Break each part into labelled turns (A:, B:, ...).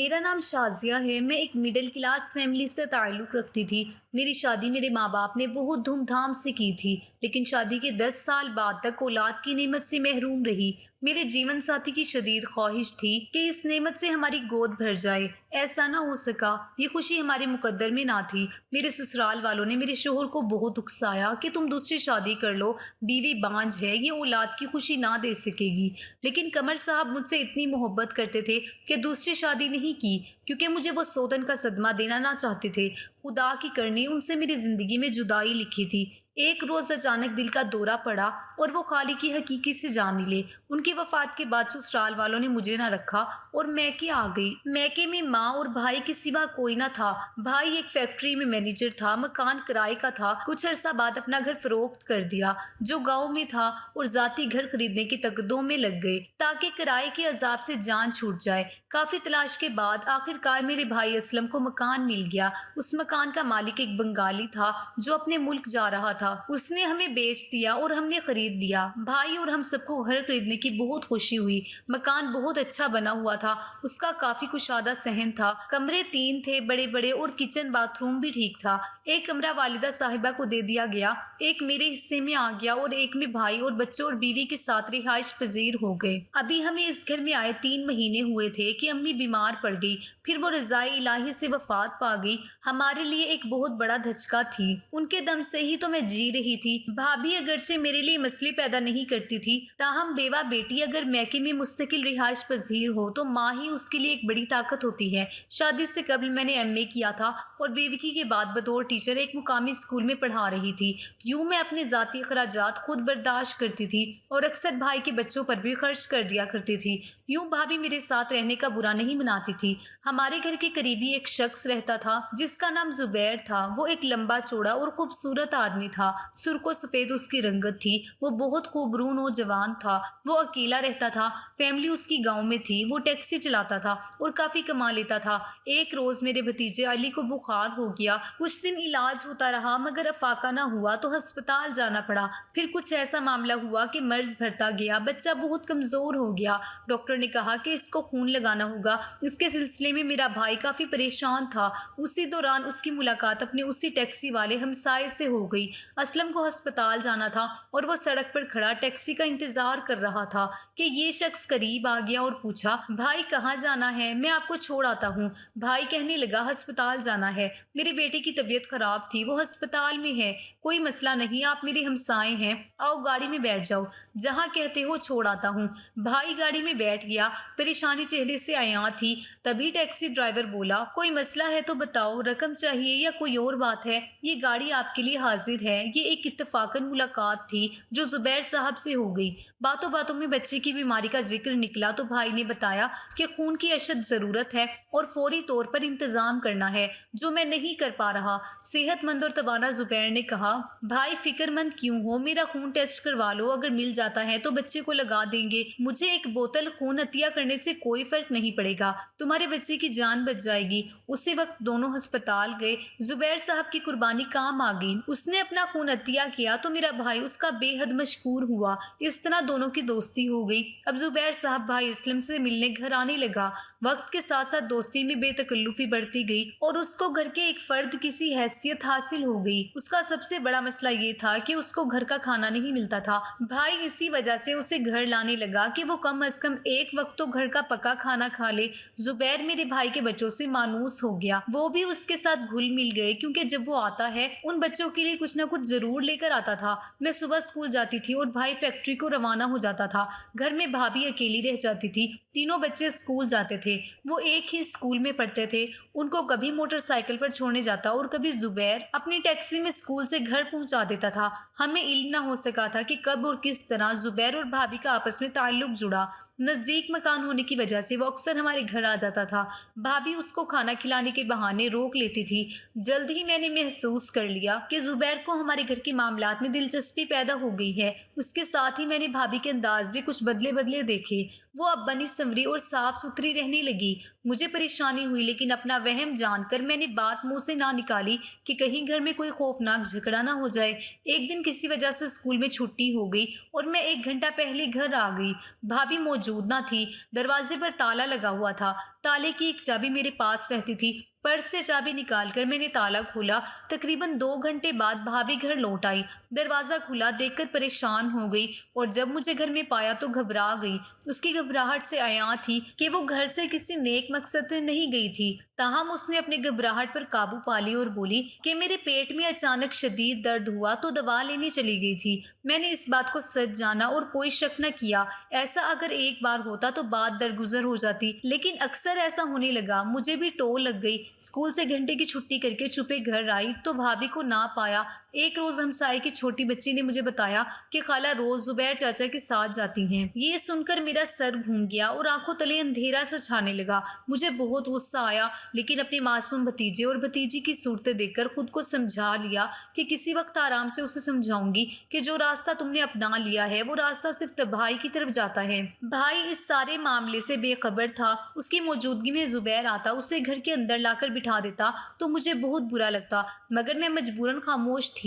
A: मेरा नाम शाज़िया है। मैं एक मिडिल क्लास फैमिली से ताल्लुक़ रखती थी। मेरी शादी मेरे माँ-बाप ने बहुत धूमधाम से की थी, लेकिन शादी के 10 साल बाद तक औलाद की नेमत से महरूम रही। मेरे जीवन साथी की शदीद ख्वाहिश थी कि इस नेमत से हमारी गोद भर जाए। ऐसा ना हो सका। ये खुशी हमारे मुकद्दर में ना थी। मेरे ससुराल वालों ने मेरे शोहर को बहुत उकसाया कि तुम दूसरी शादी कर लो, बीवी बांझ है, ये औलाद की खुशी ना दे सकेगी। लेकिन कमर साहब मुझसे इतनी मोहब्बत करते थे कि दूसरी शादी नहीं की, क्योंकि मुझे वो सौतन का सदमा देना ना चाहते थे। खुदा की करनी उनसे मेरी जिंदगी में जुदाई लिखी थी। एक रोज अचानक दिल का दौरा पड़ा और वो खाली की हकीकी से जा मिले। उनकी वफात के बाद ससुराल वालों ने मुझे ना रखा और मैके आ गई। मैके में माँ और भाई के सिवा कोई ना था। भाई एक फैक्ट्री में मैनेजर था, मकान किराए का था। कुछ अरसा बाद अपना घर फरोख्त कर दिया जो गांव में था और जाती घर खरीदने की तकदों में लग गए ताकि किराए के अजाब से जान छूट जाए। काफी तलाश के बाद आखिरकार मेरे भाई असलम को मकान मिल गया। उस मकान का मालिक एक बंगाली था जो अपने मुल्क जा रहा था। उसने हमें बेच दिया और हमने खरीद लिया। भाई और हम सबको घर खरीदने की बहुत खुशी हुई। मकान बहुत अच्छा बना हुआ था। उसका काफी कुशादा सहन था। कमरे 3 थे, बड़े बड़े, और किचन बाथरूम भी ठीक था। एक कमरा वालिदा साहिबा को दे दिया गया, एक मेरे हिस्से में आ गया और एक में भाई और बच्चों और बीवी के साथ रिहाइश पजीर हो गए। अभी हमें इस घर में आए 3 महीने हुए थे कि अम्मी बीमार पड़ गई। फिर वो रज़ाए इलाही से वफात पा गई। हमारे लिए एक बहुत बड़ा धचका थी। उनके दम से ही तो मैं जी रही थी। भाभी अगरचे मेरे लिए मसले पैदा नहीं करती थी, ताहम बेवा बेटी अगर मैके में मुस्तकिल रिहाइश पजीर हो तो माँ ही उसके लिए एक बड़ी ताकत होती है। शादी से कबल मैंने एमए किया था और बेवकी के बाद बतौर टीचर एक मुकामी स्कूल में पढ़ा रही थी। यूं मैं अपने जाती अखराजात खुद बर्दाश्त करती थी और अक्सर भाई के बच्चों पर भी खर्च कर दिया करती थी। यूं भाभी मेरे साथ रहने का बुरा नहीं मनाती थी। हमारे घर के करीबी एक शख्स रहता था जिसका नाम जुबैर था। वो एक लंबा चौड़ा और खूबसूरत आदमी था। सुर्खो सफेद उसकी रंगत थी। वो बहुत खूबरू नौजवान था। वो अकेला रहता था। फैमिली उसकी गांव में थी। वो टैक्सी चलाता था और काफी कमा लेता था। एक रोज मेरे भतीजे अली को बुखार हो गया। कुछ दिन इलाज होता रहा मगर अफाका ना हुआ तो अस्पताल जाना पड़ा। फिर कुछ ऐसा मामला हुआ कि मर्ज भरता गया। बच्चा बहुत कमजोर हो गया। डॉक्टर ने कहा कि इसको खून लगाना होगा। इसके सिलसिले में मेरा भाई काफी परेशान था। उसी दौरान उसकी मुलाकात अपने उसी टैक्सी वाले हमसाये से हो गई। असलम को अस्पताल जाना था और वो सड़क पर खड़ा टैक्सी का इंतजार कर रहा था कि ये शख्स करीब आ गया और पूछा, भाई कहाँ जाना है? मैं आपको छोड़ आता हूँ। भाई कहने लगा, अस्पताल जाना है। मेरे बेटे की तबीयत खराब थी, वो अस्पताल में है। कोई मसला नहीं, आप मेरे हमसाए हैं, आओ गाड़ी में बैठ जाओ, जहाँ कहते हो छोड़ आता हूँ। भाई गाड़ी में बैठ गया। परेशानी चेहरे से आया थी। तभी टैक्सी ड्राइवर बोला, कोई मसला है तो बताओ, रकम चाहिए या कोई और बात है? ये गाड़ी आपके लिए हाजिर है। ये एक इत्तफाकन मुलाकात थी जो जुबैर साहब से हो गई। बातों बातों में बच्चे की बीमारी का जिक्र निकला तो भाई ने बताया कि खून की अशद जरूरत है और फौरी तौर पर इंतजाम करना है, जो मैं नहीं कर पा रहा। सेहतमंद और तवाना जुबैर ने कहा, भाई फिक्रमंद क्यों हो, मेरा खून टेस्ट करवा लो, अगर मिल जाता है तो बच्चे को लगा देंगे। मुझे एक बोतल खून अतिया करने से कोई फर्क नहीं पड़ेगा, तुम्हारे बच्चे की जान बच जाएगी। उसी वक्त दोनों अस्पताल गए। जुबैर साहब की कुर्बानी काम आ गई। उसने अपना खून अतिया किया तो मेरा भाई उसका बेहद मशकूर हुआ। इस तरह दोनों की दोस्ती हो गई। अब जुबैर साहब भाई असलम से मिलने घर आने लगा। वक्त के साथ साथ दोस्ती में बेतकल्लुफी बढ़ती गई और उसको घर के एक फर्द किसी हैसियत हासिल हो गई। उसका सबसे बड़ा मसला ये था कि उसको घर का खाना नहीं मिलता था। भाई इसी वजह से उसे घर लाने लगा कि वो कम अज कम एक वक्त तो घर का पका खाना खा ले। जुबैर मेरे भाई के बच्चों से मानूस हो गया। वो भी उसके साथ घुल मिल गए, क्योंकि जब वो आता है उन बच्चों के लिए कुछ ना कुछ जरूर लेकर आता था। मैं सुबह स्कूल जाती थी और भाई फैक्ट्री को रवाना हो जाता था। घर में भाभी अकेली रह जाती थी। तीनों बच्चे स्कूल जाते थे। वो एक ही स्कूल में पढ़ते थे। उनको कभी मोटरसाइकिल पर छोड़ने जाता और कभी जुबैर अपनी टैक्सी में स्कूल से घर पहुंचा देता था। हमें इल्म ना हो सका था कि कब और किस तरह जुबैर और भाभी का आपस में ताल्लुक जुड़ा। नजदीक मकान होने की वजह से वो अक्सर हमारे घर आ जाता था। भाभी उसको खाना खिलाने के बहाने रोक लेती थी। जल्द ही मैंने महसूस कर लिया कि जुबैर को हमारे घर के मामलात में दिलचस्पी पैदा हो गई है। उसके साथ ही मैंने भाभी के अंदाज भी कुछ बदले बदले देखे। वो अब बनी संवरी और साफ सुथरी रहने लगी। मुझे परेशानी हुई, लेकिन अपना वहम जानकर मैंने बात मुंह से ना निकाली कि कहीं घर में कोई खौफनाक झगड़ा ना हो जाए। एक दिन किसी वजह से स्कूल में छुट्टी हो गई और मैं 1 घंटा पहले घर आ गई। भाभी मौजूद ना थी। दरवाजे पर ताला लगा हुआ था। ताले की एक चाबी मेरे पास रहती थी। पर्स से चाबी निकालकर मैंने ताला खोला। तकरीबन 2 घंटे बाद भाभी घर लौट आई। दरवाजा खुला देखकर परेशान हो गई और जब मुझे घर में पाया तो घबरा गई। उसकी घबराहट से आया थी कि वो घर से किसी नेक मकसद से नहीं गई थी। ताहम उसने अपनी घबराहट पर काबू पा ली और बोली कि मेरे पेट में अचानक शदीद दर्द हुआ तो दवा लेने चली गई थी। मैंने इस बात को सच जाना और कोई शक न किया। ऐसा अगर एक बार होता तो बात दरगुजर हो जाती, लेकिन अक्सर ऐसा होने लगा। मुझे भी टो लग गई। स्कूल से घंटे की छुट्टी करके चुपे घर आई तो भाभी को ना पाया। एक रोज हमसाए की छोटी बच्ची ने मुझे बताया कि खाला रोज जुबैर चाचा के साथ जाती हैं। ये सुनकर मेरा सर घूम गया और आंखों तले अंधेरा सा छाने लगा। मुझे बहुत गुस्सा आया, लेकिन अपने मासूम भतीजे और भतीजी की सूरतें देखकर खुद को समझा लिया कि किसी वक्त आराम से उसे समझाऊंगी कि जो रास्ता तुमने अपना लिया है वो रास्ता सिर्फ तबाही की तरफ जाता है। भाई इस सारे मामले से बेखबर था। उसकी मौजूदगी में जुबैर आता, उसे घर के अंदर लाकर बिठा देता तो मुझे बहुत बुरा लगता, मगर मैं मजबूरन खामोश थी।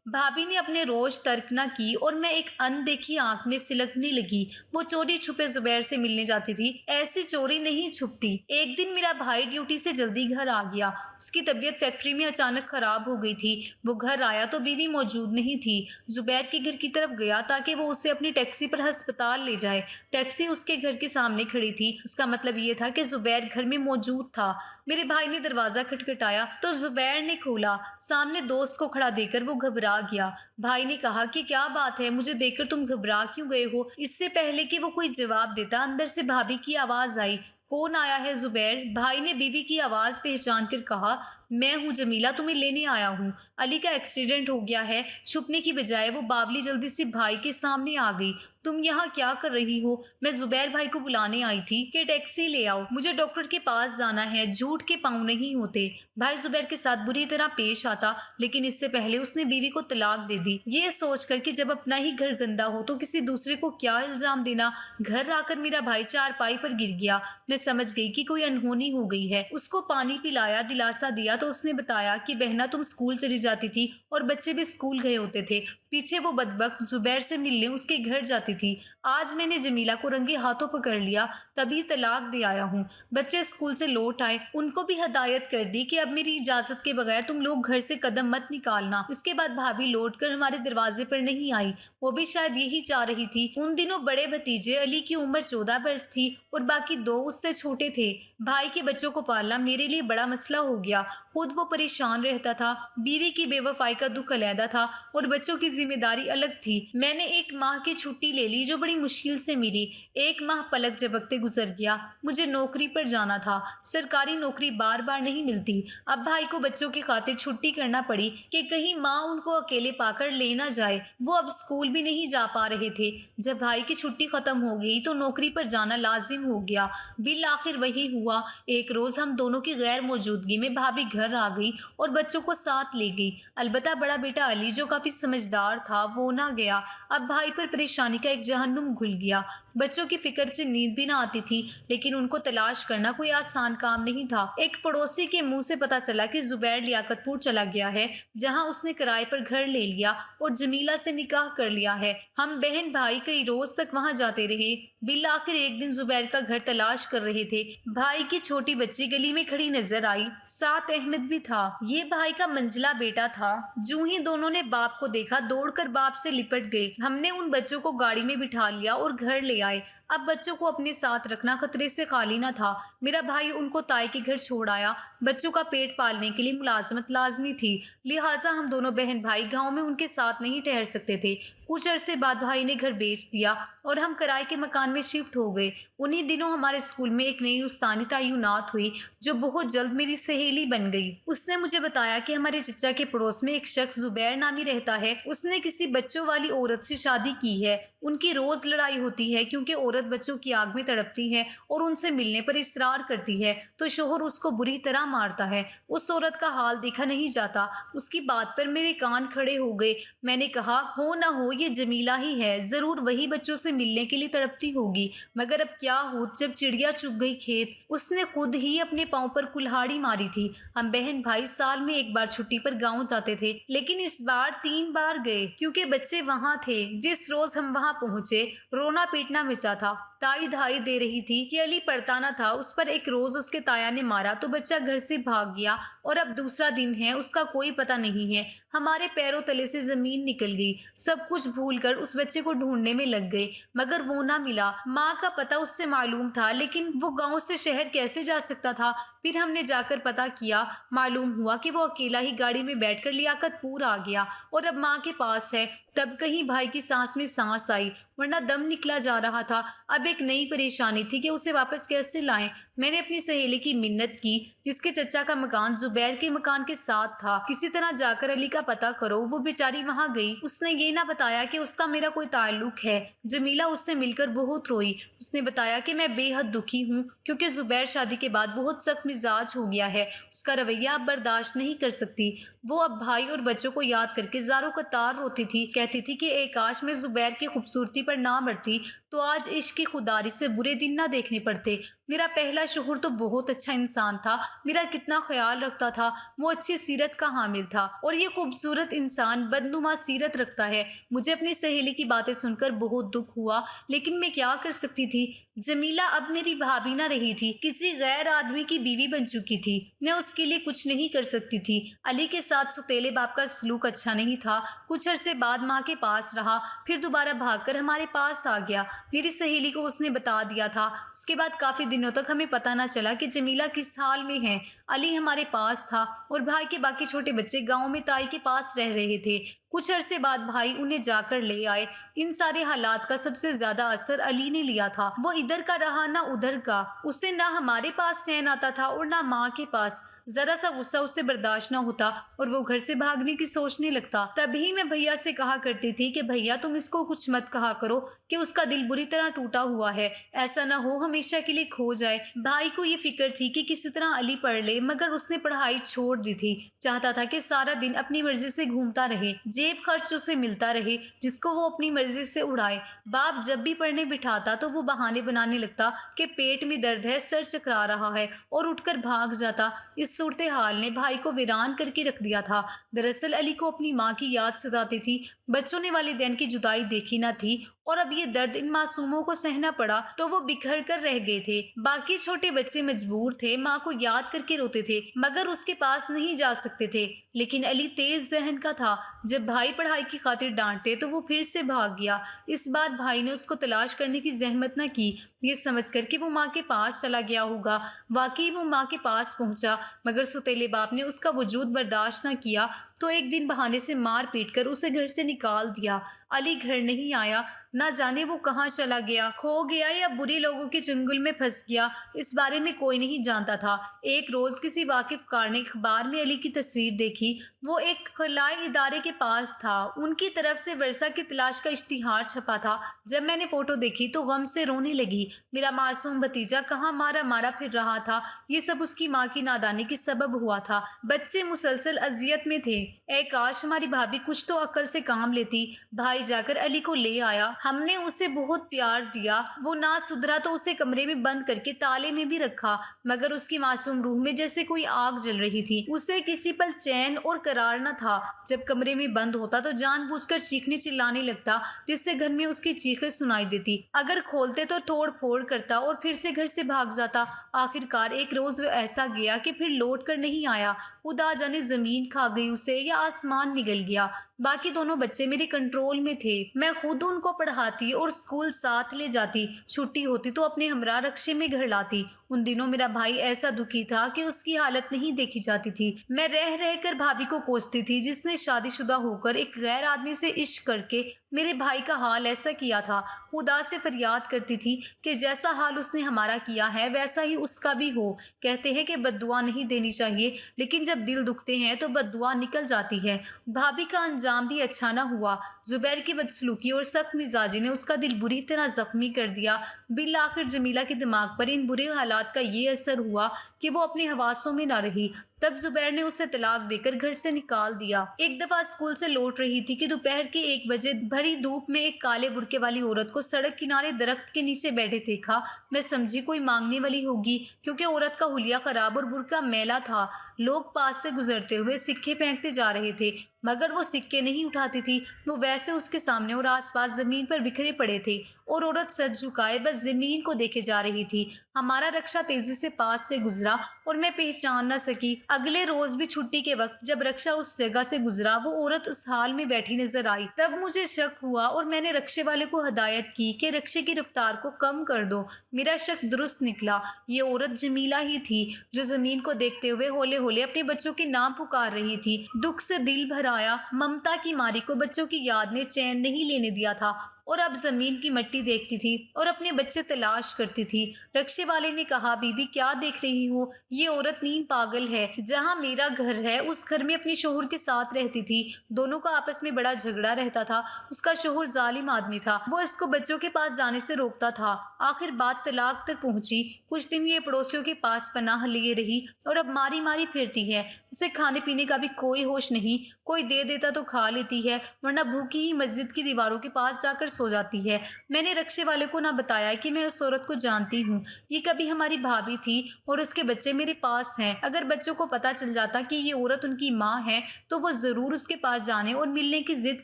A: भाभी ने अपने रोज तर्क न की और मैं एक अनदेखी आंख में सिलकने लगी। वो चोरी छुपे जुबैर से मिलने जाती थी। ऐसी चोरी नहीं छुपती। एक दिन मेरा भाई ड्यूटी से जल्दी घर आ गया। उसकी तबीयत फैक्ट्री में अचानक खराब हो गई थी। वो घर आया तो बीवी मौजूद नहीं थी। जुबैर के घर की तरफ गया ताकि वो उसे अपनी टैक्सी पर अस्पताल ले जाए। टैक्सी उसके घर के सामने खड़ी थी। उसका मतलब ये था कि जुबैर घर में मौजूद था। मेरे भाई ने दरवाजा खटखटाया तो जुबैर ने खोला। सामने दोस्त को खड़ा देखकर वो घबरा गया। भाई ने कहा कि क्या बात है, मुझे देखकर तुम घबरा क्यों गए हो? इससे पहले कि वो कोई जवाब देता अंदर से भाभी की आवाज आई, कौन आया है जुबैर? भाई ने बीवी की आवाज पहचान कर कहा, मैं हूँ जमीला, तुम्हें लेने आया हूँ। अली का एक्सीडेंट हो गया है। छुपने की बजाय वो बावली जल्दी से भाई के सामने आ गई। तुम यहाँ क्या कर रही हो? मैं जुबैर भाई को बुलाने आई थी कि टैक्सी ले आओ, मुझे डॉक्टर के पास जाना है। झूठ के पाँव नहीं होते। भाई जुबैर के साथ बुरी तरह पेश आता, लेकिन इससे पहले उसने बीवी को तलाक दे दी। ये सोच कर कि जब अपना ही घर गंदा हो तो किसी दूसरे को क्या इल्जाम देना। घर आकर मेरा भाई चारपाई पर गिर गया। मैं समझ गई कि कोई अनहोनी हो गई है। उसको पानी पिलाया, दिलासा दिया तो उसने बताया कि बहना तुम स्कूल चली जाती थी और बच्चे भी स्कूल गए होते थे। पीछे वो बदबख्त जुबैर से मिलने उसके घर जाती थी। आज मैंने जमीला को रंगे हाथों पकड़ लिया, तभी तलाक दे आया हूँ। बच्चे स्कूल से लौट आए, उनको भी हदायत कर दी कि अब मेरी इजाजत के बगैर तुम लोग घर से कदम मत निकालना। इसके बाद भाभी लौट कर हमारे दरवाजे पर नहीं आई। वो भी शायद यही चाह रही थी। उन दिनों बड़े भतीजे अली की उम्र 14 बरस थी और बाकी 2 उससे छोटे थे। भाई के बच्चों को पालना मेरे लिए बड़ा मसला हो गया। खुद वो परेशान रहता था, बीवी की बेवफाई का दुख अलहदा था और बच्चों की जिम्मेदारी अलग थी। मैंने 1 माह की छुट्टी ले ली जो बड़ी मुश्किल से मिली। 1 माह पलक झपकते गुजर गया। मुझे नौकरी पर जाना था। सरकारी नौकरी बार बार नहीं मिलती। अब भाई को बच्चों की खातिर छुट्टी करना पड़ी कि कहीं माँ उनको अकेले पाकर ले ना जाए। वो अब स्कूल भी नहीं जा पा रहे थे। जब भाई की छुट्टी खत्म हो गई तो नौकरी पर जाना लाजिम हो गया। बिल आखिर वही हुआ। एक रोज हम दोनों की गैर मौजूदगी में भाभी घर आ गई और बच्चों को साथ ले गई। अलबत्ता बड़ा बेटा अली जो काफी समझदार था वो ना गया। अब भाई पर परेशानी का एक जहन्नुम घुल गया। बच्चों की फिक्र से नींद भी ना आती थी, लेकिन उनको तलाश करना कोई आसान काम नहीं था। एक पड़ोसी के मुंह से पता चला कि जुबैर लियाकतपुर चला गया है, जहां उसने किराए पर घर ले लिया और जमीला से निकाह कर लिया है। हम बहन भाई कई रोज तक वहां जाते रहे। बिल आखिर एक दिन जुबैर का घर तलाश कर रहे थे। भाई की छोटी बच्ची गली में खड़ी नजर आई, साथ अहमद भी था। ये भाई का मंजिला बेटा था। जूं ही दोनों ने बाप को देखा, दौड़कर बाप से लिपट गए। हमने उन बच्चों को गाड़ी में बिठा लिया और घर ले आए। अब बच्चों को अपने साथ रखना खतरे से खाली न था। मेरा भाई उनको ताई के घर छोड़ आया। बच्चों का पेट पालने के लिए मुलाजमत लाजमी थी, लिहाजा हम दोनों बहन भाई गांव में उनके साथ नहीं ठहर सकते थे। कुछ अरसे बाद भाई ने घर बेच दिया और हम किराए के मकान में शिफ्ट हो गए। उन्हीं दिनों हमारे स्कूल में एक नई उस्तानी तैनात हुई जो बहुत जल्द मेरी सहेली बन गई। उसने मुझे बताया कि हमारे चचा के पड़ोस में एक शख्स जुबैर नामी रहता है। उसने किसी बच्चों वाली औरत से शादी की है। उनकी रोज लड़ाई होती है क्योंकि औरत बच्चों की आग में तड़पती है और उनसे मिलने पर इसरार करती है तो शोहर उसको बुरी तरह मारता है। उस औरत का हाल देखा नहीं जाता। उसकी बात पर मेरे कान खड़े हो गए। मैंने कहा, हो ना हो ये जमीला ही है, जरूर वही बच्चों से मिलने के लिए तड़पती होगी। मगर अब क्या हो, जब चिड़िया चुग गई खेत। उसने खुद ही अपने पांव पर कुल्हाड़ी मारी थी। हम बहन भाई साल में एक बार छुट्टी पर गाँव जाते थे, लेकिन इस बार 3 बार गए क्योंकि बच्चे वहाँ थे। जिस रोज हम वहाँ पहुंचे रोना पीटना मचा था। ताई धाई दे रही थी कि अली पढ़ता न था, उस पर एक रोज उसके ताया ने मारा तो बच्चा घर से भाग गया और अब दूसरा दिन है, उसका कोई पता नहीं है। हमारे पैरों तले से जमीन निकल गई। सब कुछ भूलकर उस बच्चे को ढूंढने में लग गए, मगर वो ना मिला। माँ का पता उससे मालूम था, लेकिन वो गांव से शहर कैसे जा सकता था। फिर हमने जाकर पता किया, मालूम हुआ कि वो अकेला ही गाड़ी में बैठकर लियाकतपुर आ गया और अब माँ के पास है। तब कहीं भाई की सांस में सांस आई, वरना दम निकला जा रहा था। अब एक नई परेशानी थी कि उसे वापस कैसे लाएं। मैंने अपनी सहेली की मिन्नत की, जिसके चचा का मकान जुबैर के मकान के साथ था। किसी तरह जाकर अली का पता करो। वो बेचारी वहां गई। उसने ये ना बताया कि उसका मेरा कोई ताल्लुक है। जमीला उससे मिलकर बहुत रोई। उसने बताया कि मैं बेहद दुखी हूँ, क्योंकि जुबैर शादी के बाद बहुत सख्त मिजाज हो गया है। उसका रवैया अब बर्दाश्त नहीं कर सकती। वो अब भाई और बच्चों को याद करके ज़ारो कतार रोती थी। कहती थी कि एक काश मैं जुबैर की खूबसूरती पर ना मरती तो आज इश्क की खुदारी से बुरे दिन ना देखने पड़ते। मेरा पहला शोहर तो बहुत अच्छा इंसान था, मेरा कितना ख्याल रखता था। वो अच्छी सीरत का हामिल था और ये खूबसूरत इंसान बदनुमा सीरत रखता है। मुझे अपनी सहेली की बातें सुनकर बहुत दुख हुआ, लेकिन मैं क्या कर सकती थी। जमीला अब मेरी भाभी ना रही थी, किसी गैर आदमी की बीवी बन चुकी थी। मैं उसके लिए कुछ नहीं कर सकती थी। अली के साथ सुतेले बाप का सलूक अच्छा नहीं था। कुछ अरसे बाद माँ के पास रहा, फिर दोबारा भागकर हमारे पास आ गया। मेरी सहेली को उसने बता दिया था। उसके बाद काफी दिनों तक हमें पता न चला कि जमीला किस हाल में है। अली हमारे पास था और भाई के बाकी छोटे बच्चे गांव में ताई के पास रह रहे थे। कुछ अरसे बाद भाई उन्हें जाकर ले आए। इन सारे हालात का सबसे ज्यादा असर अली ने लिया था। वो इधर का रहा ना उधर का। उसे ना हमारे पास चैन आता था और ना माँ के पास। जरा सा गुस्सा उससे बर्दाश्त न होता और वो घर से भागने की सोचने लगता। तभी मैं भैया से कहा करती थी कि भैया तुम इसको कुछ मत कहा करो कि उसका दिल बुरी तरह टूटा हुआ है, ऐसा ना हो हमेशा के लिए खो जाए। भाई को ये फिक्र थी कि किसी तरह अली पढ़ ले, मगर उसने पढ़ाई छोड़ दी थी। चाहता था कि सारा दिन अपनी मर्जी से घूमता रहे, जेब खर्च उसे मिलता रहे जिसको वो अपनी मर्जी से उड़ाए। बाप जब भी पढ़ने बिठाता तो वो बहाने बनाने लगता कि पेट में दर्द है, सर चकरा रहा है, और उठकर भाग जाता। इस सूरत हाल ने भाई को वीरान करके रख दिया था। दरअसल अली को अपनी माँ की याद सताती थी। बच्चों ने वालिदैन की जुदाई देखी न थी और अब ये दर्द इन मासूमों को सहना पड़ा तो वो बिखर कर रह गए थे। बाकी छोटे बच्चे मजबूर थे, माँ को याद करके रोते थे, मगर उसके पास नहीं जा सकते थे। लेकिन अली तेज जहन का था। जब भाई पढ़ाई की खातिर डांटते तो वो फिर से भाग गया। इस बार भाई ने उसको तलाश करने की जहमत न की, ये समझ कर कि वो माँ के पास चला गया होगा। वाकई वो माँ के पास पहुंचा, मगर सुतेले बाप ने उसका वजूद बर्दाश्त न किया तो एक दिन बहाने से मार पीट कर उसे घर से निकाल दिया। अली घर नहीं आया। ना जाने वो कहाँ चला गया, खो गया या बुरे लोगों के चंगुल में फंस गया। इस बारे में कोई नहीं जानता था। एक रोज किसी वाकिफ कार ने अखबार में अली की तस्वीर देखी। वो एक खलाई इदारे के पास था। उनकी तरफ से वर्षा की तलाश का इश्तिहार छपा था। जब मैंने फोटो देखी तो गम से रोने लगी। मेरा मासूम भतीजा कहाँ मारा मारा फिर रहा था। ये सब उसकी माँ की नादानी की सबब हुआ था। बच्चे मुसलसल अजियत में थे। ए काश हमारी भाभी कुछ तो अक्ल से काम लेती। भाई जाकर अली को ले आया। हमने उसे बहुत प्यार दिया। वो ना सुधरा तो उसे कमरे में बंद करके ताले में भी रखा, मगर उसकी मासूम रूह में जैसे कोई आग जल रही थी। उसे किसी पल चैन और करार न था। जब कमरे में बंद होता तो जानबूझकर चीखने चिल्लाने लगता, जिससे घर में उसकी चीखें सुनाई देती। अगर खोलते तो तोड़ फोड़ करता और फिर से घर से भाग जाता। आखिरकार एक रोज वो ऐसा गया कि फिर लौट कर नहीं आया। खुदा जाने जमीन खा गई उसे या आसमान निगल गया। बाकी दोनों बच्चे मेरे कंट्रोल में थे। मैं खुद उनको पढ़ाती और स्कूल साथ ले जाती। छुट्टी होती तो अपने हमरा रक्शे में घर लाती। उन दिनों मेरा भाई ऐसा दुखी था कि उसकी हालत नहीं देखी जाती थी। मैं रह रह कर भाभी को कोसती थी, जिसने शादीशुदा होकर एक गैर आदमी से इश्क करके मेरे भाई का हाल ऐसा किया था। खुदा से फरियाद करती थी कि जैसा हाल उसने हमारा किया है वैसा ही उसका भी हो। कहते हैं कि बद्दुआ नहीं देनी चाहिए, लेकिन जब दिल दुखते हैं तो बद्दुआ निकल जाती है। भाभी का अंजाम भी अच्छा ना हुआ। जुबैर की बदसलूकी और सख्त मिजाजी ने उसका दिल बुरी तरह जख्मी कर दिया। बिल आखिर जमीला के दिमाग पर इन बुरे हालात का ये असर हुआ कि वो अपने हवासों में ना रही। तब जुबैर ने उसे तलाक देकर घर से निकाल दिया। एक दफा स्कूल से लौट रही थी कि दोपहर के 1 बजे भरी धूप में एक काले बुरके वाली औरत को सड़क किनारे दरख्त के नीचे बैठे देखा। मैं समझी कोई मांगने वाली होगी, क्योंकि औरत का हुलिया खराब और बुरका मैला था। लोग पास से गुजरते हुए सिक्के फेंकते जा रहे थे, मगर वो सिक्के नहीं उठाती थी। वो वैसे उसके सामने और आसपास जमीन पर बिखरे पड़े थे। और औरत सर झुकाए बस जमीन को देखे जा रही थी। हमारा रक्षा तेजी से पास से गुजरा और मैं पहचान न सकी। अगले रोज भी छुट्टी के वक्त जब रक्षा उस जगह से गुजरा, वो औरत उस हाल में बैठी नजर आई। तब मुझे शक हुआ और मैंने रक्षे वाले को हदायत की कि रक्षे की रफ्तार को कम कर दो। मेरा शक दुरुस्त निकला। ये औरत जमीला ही थी जो जमीन को देखते हुए होले होले अपने बच्चों के नाम पुकार रही थी। दुख से दिल भर आया। ममता की मारी को बच्चों की याद ने चैन नहीं लेने दिया था और अब जमीन की मिट्टी देखती थी और अपने बच्चे तलाश करती थी। रक्षे वाले ने कहा, बीबी क्या देख रही हो? ये औरत नींद पागल है। जहाँ मेरा घर है उस घर में अपने शोहर के साथ रहती थी। दोनों का आपस में बड़ा झगड़ा रहता था। उसका शोहर जालिम आदमी था। वो इसको बच्चों के पास जाने से रोकता था। आखिर बात तलाक तक पहुंची। कुछ दिन ये पड़ोसियों के पास पनाह लिए रही और अब मारी मारी फिरती है। उसे खाने पीने का भी कोई होश नहीं। कोई दे देता तो खा लेती है, वरना भूखी ही मस्जिद की दीवारों के पास जाकर सो जाती है। मैंने रक्षे वाले को ना बताया कि मैं उस औरत को जानती हूँ। ये कभी हमारी भाभी थी और उसके बच्चे मेरे पास हैं। अगर बच्चों को पता चल जाता कि ये औरत उनकी माँ है तो वो जरूर उसके पास जाने और मिलने की जिद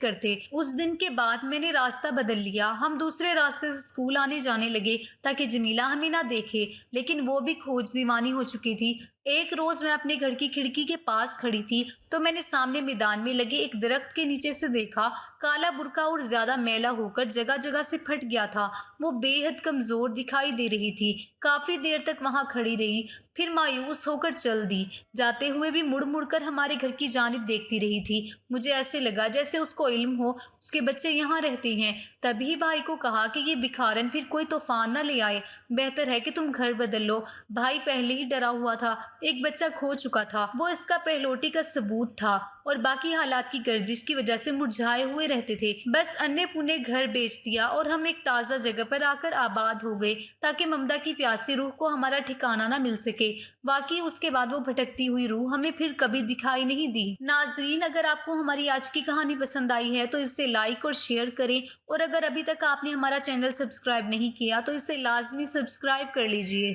A: करते। उस दिन के बाद मैंने रास्ता बदल लिया। हम दूसरे रास्ते से स्कूल आने जाने लगे ताकि जमीला हमें ना देखे, लेकिन वो भी खोज दीवानी हो चुकी थी। एक रोज मैं अपने घर की खिड़की के पास खड़ी थी तो मैंने सामने मैदान में लगे एक दरख्त के नीचे से देखा। काला बुरका और ज्यादा मैला होकर जगह जगह से फट गया था। वो बेहद कमजोर दिखाई दे रही थी। काफी देर तक वहां खड़ी रही, फिर मायूस होकर चल दी। जाते हुए भी मुड़ मुड़ कर हमारे घर की जानिब देखती रही थी। मुझे ऐसे लगा जैसे उसको इल्म हो उसके बच्चे यहाँ रहते हैं। तभी भाई को कहा कि ये भिखारन फिर कोई तूफान न ले आए, बेहतर है कि तुम घर बदल लो। भाई पहले ही डरा हुआ था। एक बच्चा खो चुका था, वो इसका पहलोटी का सबूत था और बाकी हालात की गर्दिश की वजह से मुरझाए हुए रहते थे। बस अन्य पुने घर बेच दिया और हम एक ताज़ा जगह पर आकर आबाद हो गए ताकि ममता की प्यासी रूह को हमारा ठिकाना ना मिल सके। वाकई उसके बाद वो भटकती हुई रूह हमें फिर कभी दिखाई नहीं दी। नाजरीन, अगर आपको हमारी आज की कहानी पसंद आई है तो इसे लाइक और शेयर करें, और अगर अभी तक आपने हमारा चैनल सब्सक्राइब नहीं किया तो इसे लाजमी सब्सक्राइब कर लीजिए।